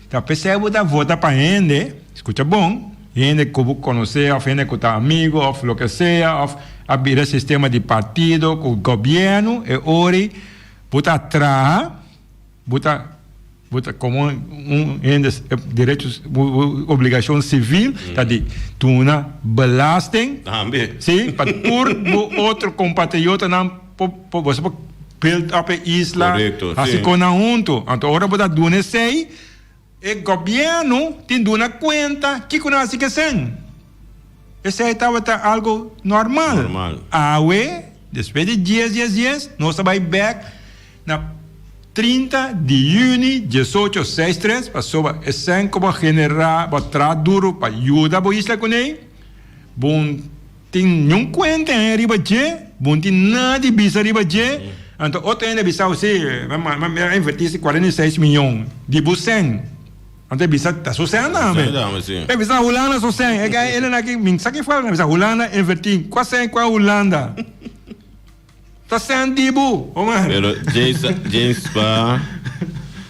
tá percebe da vota para gente, escuta bom, gente que conhecer, gente que tá amigo, ou o que seja, ou abrir sistema de partido, com o governo, e ora, bota atrás, bota como direitos, obrigação civil, tá de tuna belasting, sim, para por outro compatriota não você build up a isla, assim como junto, então agora bota duna sei, e governo tem duna conta que com assim que sen, esse aí estava algo normal, depois de dias, nós vai back na 30 de junho de 1863, passou a sem como generar, botar duro para ajudar a isla com ele. Bom, tem nenhum conta em ribaje, bom, tem nada de bisa ribaje. Então, outro ainda bisa assim, vai investir 46 milhões de bucem. Então, bisa está sucedendo, né? É bisa Holanda sucedendo. Ele não aqui, me sabe que fala, bisa Holanda investir quase com a Holanda. Tá sendo dibu, pero James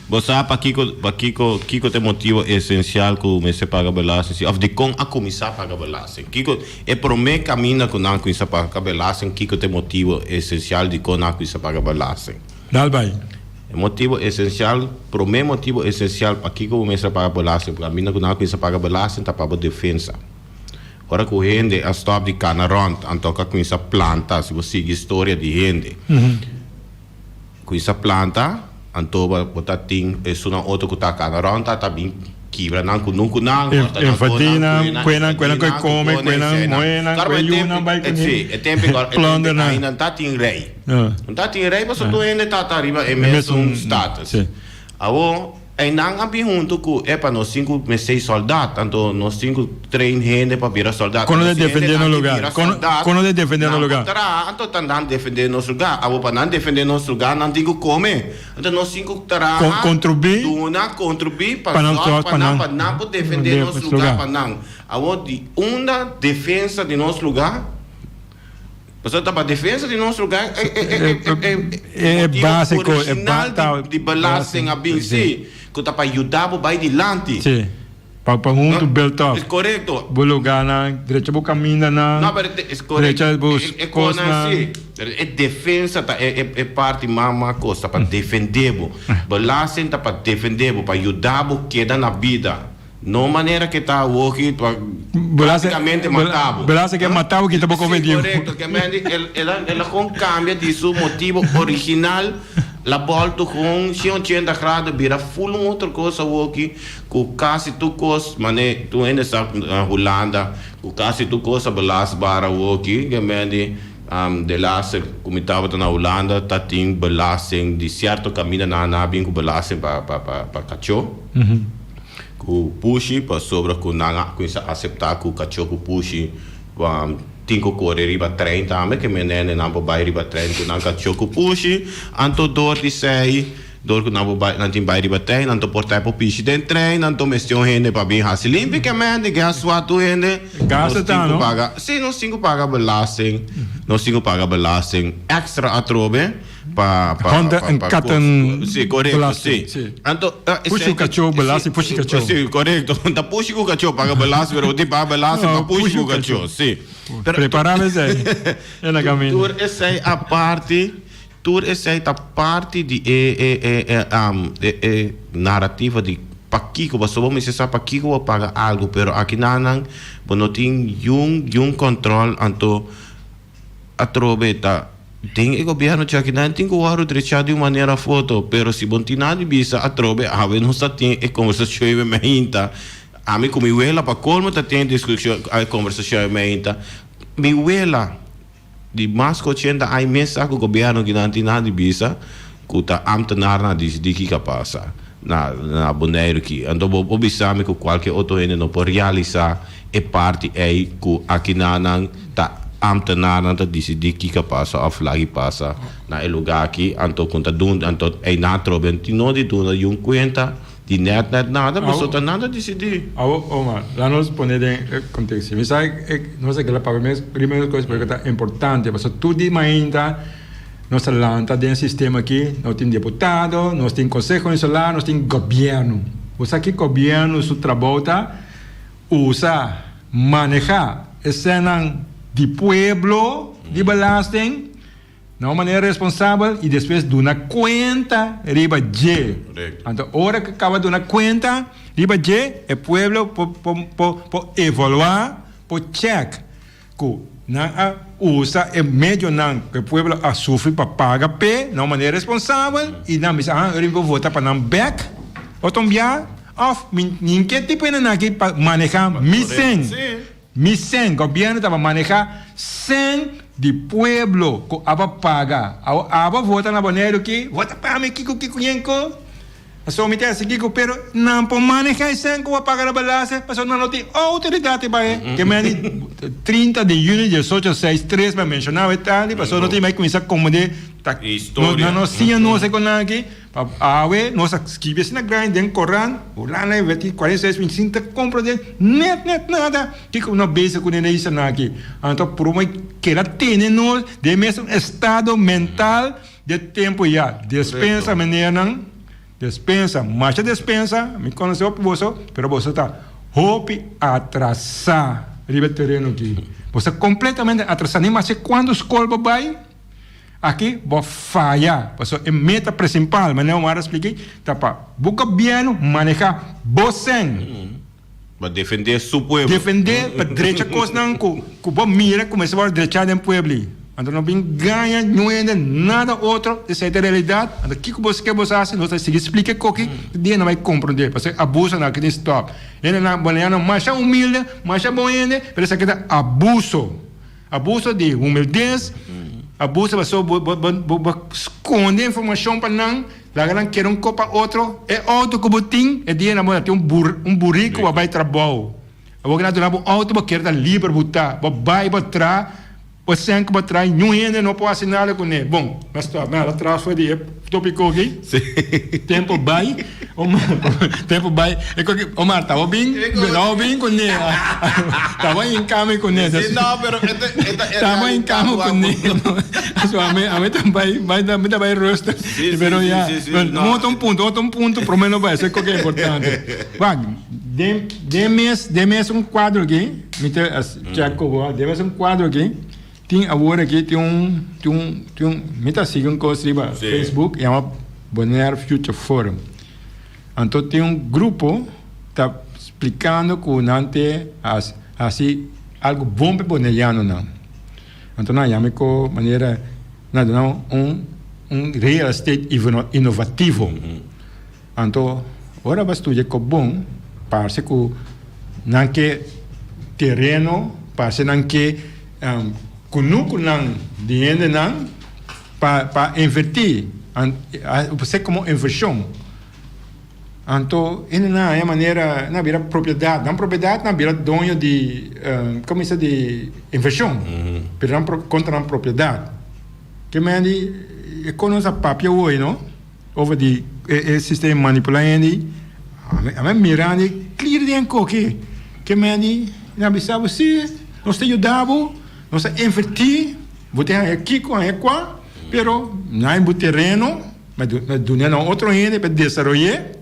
você sabe para Kiko tem motivo essencial que o se paga belagem, ou de com a começar a pagar belagem. Kiko é pro me caminha com a começar a pagar belagem, Kiko tem motivo essencial de com a começar a pagar belagem. Dalbai. É motivo essencial, pro me motivo essencial para Kiko começar a pagar belagem, porque a mina com a começar a pagar belagem tá para defesa. Ora que o gente a stop de canaront, então com essa planta, se você segue a história de gente, com essa planta, então botar tem é uma outra que tá canaront, tá bem quebra não com nunca não, infatina, quena que come, quena moena, quena vai que é tempo agora ainda tá tem rei, não tá tem rei, mas o doente tá arriba é mesmo status. Agora ainda havia junto com para nós 5 6 soldados, então nós 5 trein gente para virar soldado. Quando de defender no lugar, quando de defender no lugar. Então estão defender nosso lugar, abo para não defender nosso lugar, não digo como. Então nós 5 terá contribuir para não defender nosso lugar para não. Abo de uma defesa de nosso lugar. Você está para a defesa de nosso lugar é básico, é de balagem a bem sim, que está para ajudar para ir adiante. Sim. Para muito build up. É correto. O lugar na direita do caminho na. Não, mas é correto. É coisa assim. É defesa é parte mama coisa para defender. Balagem está para defender, para ajudar para quedar na vida. Não maneira que está aqui praticamente matado. Beleza que é matado que está para convertir. Correto, que ela cambia de seu motivo original La volta com 180 graus vira full outra coisa aqui, com quase tu coisa, mas tu ainda sabe na Holanda, com quase tu coisa belastbare aqui, que mende de laatste, como estava na Holanda, tá tem belasting de certo caminho na nabing com belasting para cachorro. Com pushi para sobre com nanga com isso aceitar com cachorro pushi, tinko correr riba 30 ame que menene nambo bai riba 30 com nanga cachorro pushi, anto dor de sei dor com nambo bai nantin bai riba 30 anto portar para pichi den trem anto mestião hende para bem hasi limpe que mende que suatu hende gasta tá não paga sim nós cinco paga belasting nós cinco paga belasting extra atrobe para sim, correto, sim. Então, puxa o cachorro, belasting, puxa o cachorro. Sim, correto. Então, puxa o cachorro, paga belasting, mas o tipo paga belasting, para puxa o cachorro, sim. Preparar-me aí. É na caminho. Tur essa é a parte de narrativa de Paquico, mas só vamos dizer Paquico paga algo, pero aqui não tem um controle, então a trobeta tem o governo que aqui não tem que o direito de uma maneira foto, pero se bom tinha de visa a trobe, a ver não está tem conversação e meinta, a mim como eu ela para colmo tá tem discussão a conversação e meinta, me ela de mais que 80 ai mesa com o governo que não tem nada de visa, que tá amtenar na de que passa na boneiro aqui, então vou bisame com qualquer outro ene não pode realizar é parte aí que aqui não tá ambtenaren dat decidir que passa a flag passa na lugar aqui anto conta doen anto ei na troben ti no di doen yung cuenta di net nada mas só nada decidir Omar lá nos poner em contexto me sai não sei que lá para primeira coisa porque é importante mas tudo de ainda nós lanta tem sistema aqui nós tem deputado nós tem conselho insular nós tem governo o aqui governo su trabalho usa manejar esse de pueblo de belasting de uma maneira responsável e depois de uma conta riba G. Então, hora que acaba de uma conta riba G, o pueblo pode evaluar, pode check que não usa o meio não que o pueblo sofre para pagar P de uma maneira responsável e não me diz eu vou votar para não back ou também ninguém tipo ainda aqui para manejar missão, governo estava manejar sem de pueblo que aba paga, aba vota na boneiro que vota para mim que conheço, a sua mitad assim que pero não pode manejar sem que vai pagar a balança, mas não tem autoridade para que me 30 de junho de 1863 para mencionar e tal, mas não tem mais começar como de história, não sei não sei como aqui awe nós escrevemos na grande em Corão o lá na 46:25 compra de net nada que não beisa com isso aqui então por uma que ela tem nós de mesmo estado mental de tempo já despensa maneira despensa mais despensa me conheceu por você pero você está hope atrasar riba terreno aqui você completamente atrasado nem mais quando escola vai aqui vou falhar, porque é meta principal, mas não expliquei, tá para o governo manejar você, para defender seu povo, defender para direita coisa não, que vou mira começar a direita do povo, então não vem ganha, não é nada outro, essa é a realidade, então o que você quer você fazer, nós se explica que dia não vai compreender, porque abuso não aqui stop, ele não vai mais humilde, mais boende, mas isso aqui é abuso de humildade. Abuso pessoa esconde informação para não lá quer copa outro é outro que botim é dia na moda tem burrico vai trabalho agora na auto para querer livre botar vai para trás você que para trás não pode assinar com ele bom mas tá mas atrás foi de tópico aqui tempo vai tempo vai é que Omar estava bem com ele estava em cama com ele não pero estava em cama com ele a mim também vai rosto pero já outro ponto por menos vai ser que é importante vai dê-me um quadro aqui me Jacob dê-me um quadro aqui tem agora aqui tem me está seguindo com o Facebook é uma Bonaire Future Forum então tem grupo está explicando que não tem assim algo bom para bonaiano não então não chama com maneira não real estate inovativo. Então, ora vai estudar com bom, parece que não que terreno, parece não que kunuku não dinheiro não para invertir, você como inversão. Então, ele não é maneira, não vira propriedade, não vira dono de, como isso de inversão, pero não contra a propriedade. Que me diz, quando a papel hoje, não, over de sistema manipulando, a mim mirando, clear de enco que me diz, não bisa você, nós te ajudamos, nós invertir, você aqui com aqua, pero não é o terreno, mas do não outro ainda para desenvolver.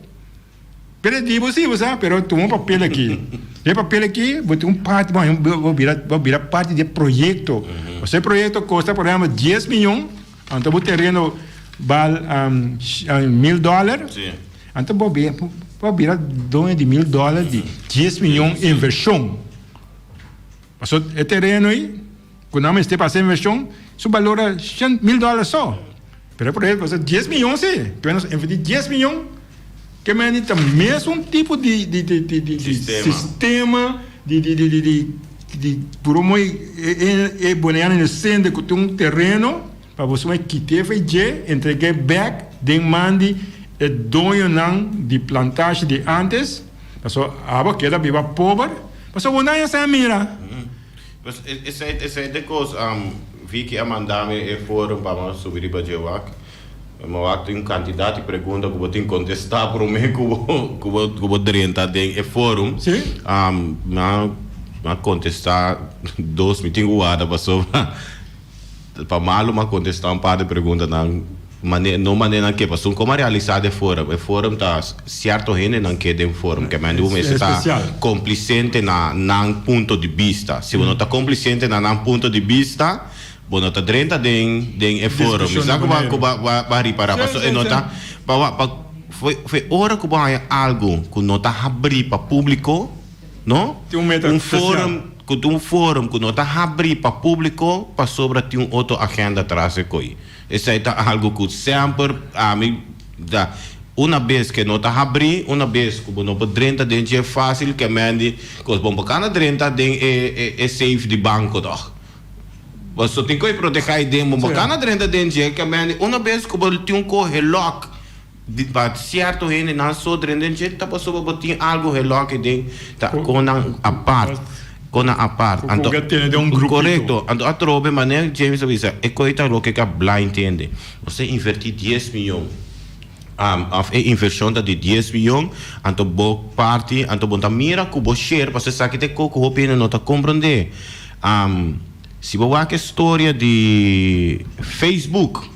Perdido sim, você, pero tu um papel aqui. Tem papel aqui, vou ter parte, vou virar parte de projeto. Você projeto custa, por exemplo, 10 milhões, então o terreno vale $1,000. Sim. Então vou virar dono de $1,000 de 10 milhões em inversão. Mas o terreno aí, quando não esteja fazendo inversão, seu valor é $100,000 só. Pero por exemplo, 10 milhões, sim. Apenas investir 10 milhões. Que me diz mesmo tipo de sistema de por um é boneando no centro que tem um terreno para você quitar e entregar back demande é dono não de plantagem de antes passou a água queda viva pobre passou bonar essa mira essa é de coisa vi que a mandar-me é fórum para subir para Jewak. Mas tem um candidato que pergunta que eu tenho que contestar para o meu que eu direita de fórum. Sim. Mas contestar 2 meeting guarda para malo mas contestar par de perguntas não maneira que passou como realizar de fórum. O fórum tá certo gente não quer de fórum que mas não está complicente na ponto de vista. Se não está complicente na ponto de vista bom nota 30 den fórum sabe como vai reparar passou e nota foi hora que vai algo que nota abrir para público não um fórum que nota abrir para público para sobre ter outra agenda atrás de coi isso é algo que sempre a mim da uma vez que nota abrir uma vez que não pode 30 den é fácil que mande que bom bacana 30 den é safe de banco doch. Você tem que proteger dentro, mas cada dentro de que uma vez que você tem relógio de certo gente não só dentro de tá passou para ter algo relógio dentro tá com a parte então correto então a trobe maneira James avisa é coisa o que blind entende você invertir 10 milhões a inversão de 10 milhões então boa parte então bom mira que você share você sabe que coco opinião não tá compreender se você ver a história de Facebook,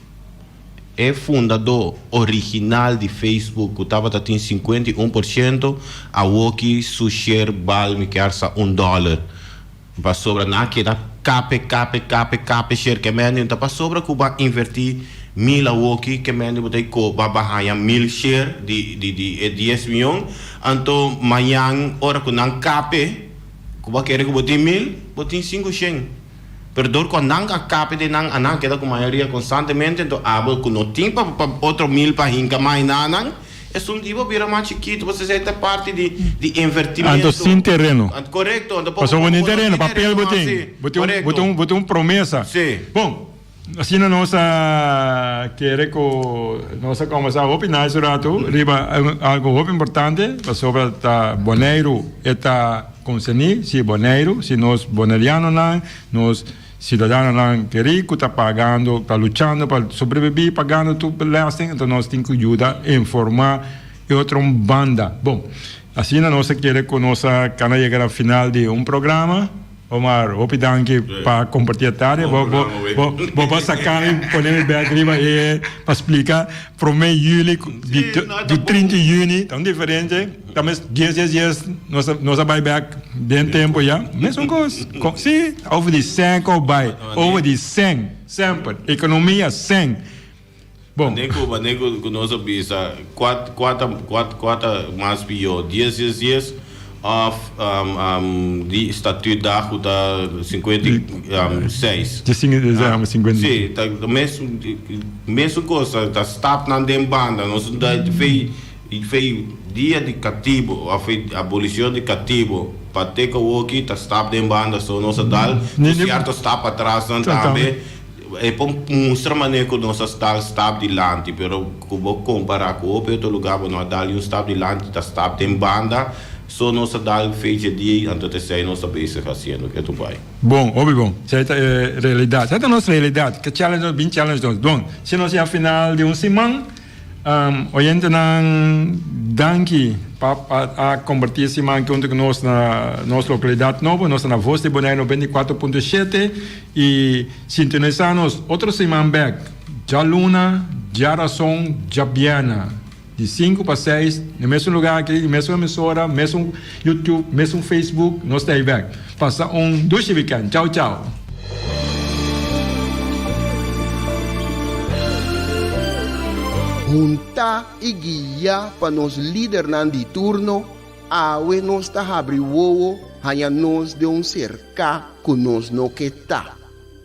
é fundador original de Facebook, que estava tendo 51%, a Woki, seu share vale que $1. Para sobra naquela cape share que me então para sobra que vai invertir 1.000 a Woki que me vai baixar 1.000 share de 10 milhões, então amanhã hora que não cape, que vai querer que bote 1.000, bote 500. Perdão, quando não acaba de não queda com maioria constantemente, então abo que não tem para outro 1.000 para hincar mais nada, é tipo vira mais chiquito, você sai da parte de investimento. Ando sem terreno. Correto. Passou bonito terreno, papel botem promessa. Sim. Bom, assim na nossa querer com nossa começar a opinar sobre rato, riba algo muito importante, sobre o boneiro eta conseni, se boneiro, se nós bonerianos não, nós cidadãos não querem que está pagando, está lutando para sobreviver, pagando tudo lasting, então nós temos que ajudar a informar e outra banda. Bom, assim na nossa querer com nossa cana chegar ao final de programa. Omar, opidanki para compartilhar tarde, vou sacar e pôr no back riba e para explicar para o mês de julho, de 30 de junho, tão diferente, também 10 dias, nós vai back bem tempo já, mesma coisa, sim, over de 100 ou vai, over de 100, sempre, economia 100. Bom, Nego que nós visa, quatro mais pior, 10 dias, of die statuut da 56. De 50. Sim, tá mesmo coisa, tá stap na dem banda, nós fez dia de cativo, a abolição de cativo, para ter que o aqui tá stap dem banda, só nós dal, certo stap atrás também. É para mostrar maneira que nós estamos de lante, pero como comparar com outro lugar, nós dali stap de lante, tá stap dem banda. Só nossa dal fez dia antes de sair nossa base fazendo que tu vai. Bom, bom. Essa é a realidade. Essa é a nossa realidade. Que challenge bem challenge nós. Bom, se nós é final de semana, oyente não danke para convertir semana junto com nós na nossa localidade nova, nós na Voz de Bonaire 94.7 e sintonizar-nos outra semana back. Já Luna, já Razão, já Biana. De 5 para 6, no mesmo lugar aqui, mesma emissora, mesmo YouTube, mesmo Facebook, nós estamos back. Passa doce weekend. Tchau, tchau. Junta e guia para nos líder de turno, awe nos ta abri wowo, hanya nos de cerca que nos no que tá.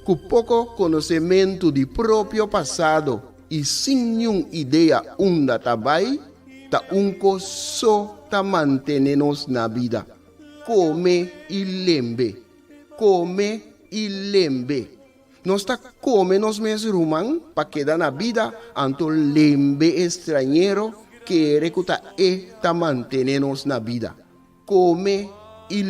Com pouco conhecimento de próprio passado, e sem nenhuma ideia onde tá vai, tá só tá manter-nos na vida. Come e lembre. Nós tá come nos mesmos rumang para quedar na vida, anto lembre estrangeiro que recuta tá manter-nos na vida. Come e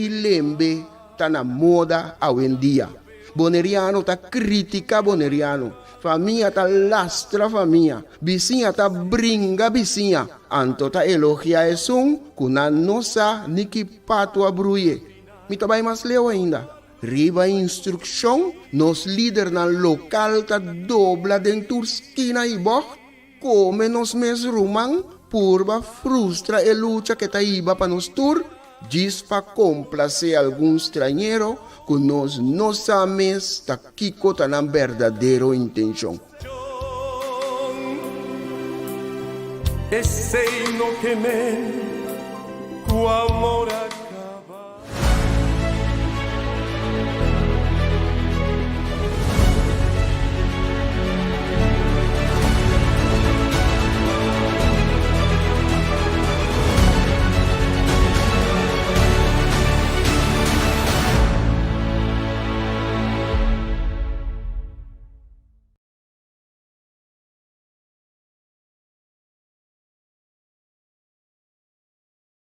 lembre, tá na moda hoje em dia. Boneriano tá critica boneriano. Família tá lastra família. Vizinha tá brinca vizinha. Anto tá elogia esum, kuna nossa niki pato abruye. Mi tá mais leu ainda. Riba instrução, nos líder na local tá dobla dentro esquina e boh. Come nos mes rumang, purba frustra e lucha que tá iba pa nos tur. Diz para complacer algum estrangeiro que nós não sabemos que Kiko está na verdadeira intenção. Esse no que me, com amor